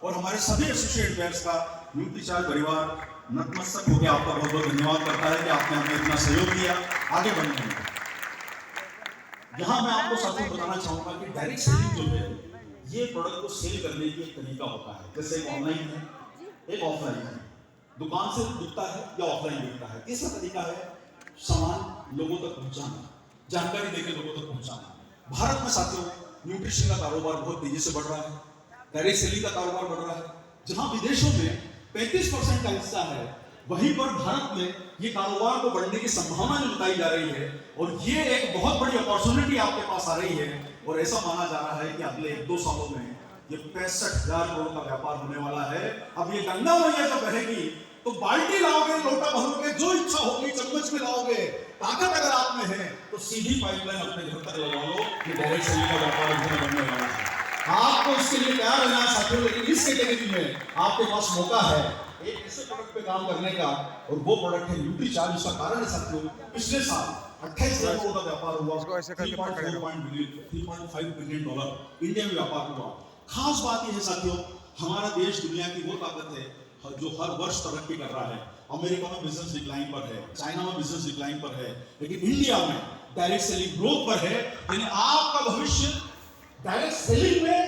और हमारे सभी एसोसिएट बेयर्स का न्यूट्रीचार्ज परिवार नतमस्तक होकर आपका बहुत बहुत धन्यवाद करता है कि आपने हमें इतना सहयोग दिया आगे बढ़ने में। यहाँ मैं आपको साथियों बताना चाहूंगा कि डायरेक्ट सेलिंग जो है ये प्रोडक्ट को सेल करने की एक तरीका होता है। जैसे एक ऑनलाइन है, एक ऑफलाइन है, दुकान से बिकता है या ऑफलाइन बिकता है। तीसरा तरीका है सामान लोगों तक पहुंचाना, जानकारी देकर लोगों तक पहुंचाना। भारत में साथियों न्यूट्रिशन का कारोबार बहुत तेजी से बढ़ रहा है, डायरेक्ट सेलिंग का कारोबार बढ़ रहा है। जहां विदेशों में 35% का हिस्सा है, वहीं पर भारत में ये कारोबार को बढ़ने की संभावना जो बताई जा रही है और ये एक बहुत बड़ी अपॉर्चुनिटी आपके पास आ रही है। और ऐसा माना जा रहा है कि अगले 1-2 सालों में ये 65,000 करोड़ का व्यापार होने वाला है। अब ये गंगा मैया जब बहेगी तो बाल्टी लाओगे, लोटा भरोगे, जो इच्छा होगी चम्मच में लाओगे। ताकत अगर आप में है तो सीधी पाइपलाइन अपने घर तक लगा लो। ये डायरेक्ट सेलिंग का व्यापार बनने वाला है। आपको इसके लिए तैयार रहना है साथियों, लेकिन इस कैटेगरी में आपके पास मौका है एक ऐसे प्रोडक्ट पे काम करने का, और वो प्रोडक्ट है न्यूट्रीचार्ज। इसका कारण है साथियों पिछले साल 28,000 करोड़ का व्यापार हुआ, 3.5 बिलियन डॉलर इंडिया में व्यापार हुआ। खास बात यह है साथियों, हमारा देश दुनिया की वो ताकत है जो हर वर्ष तरक्की कर रहा है। अमेरिका में बिजनेस डिक्लाइन पर है, चाइना में बिजनेस डिक्लाइन पर है, लेकिन इंडिया में डायरेक्ट सेलिंग ग्रोथ पर है। यानी आपका भविष्य डायरेक्ट सेलिंग में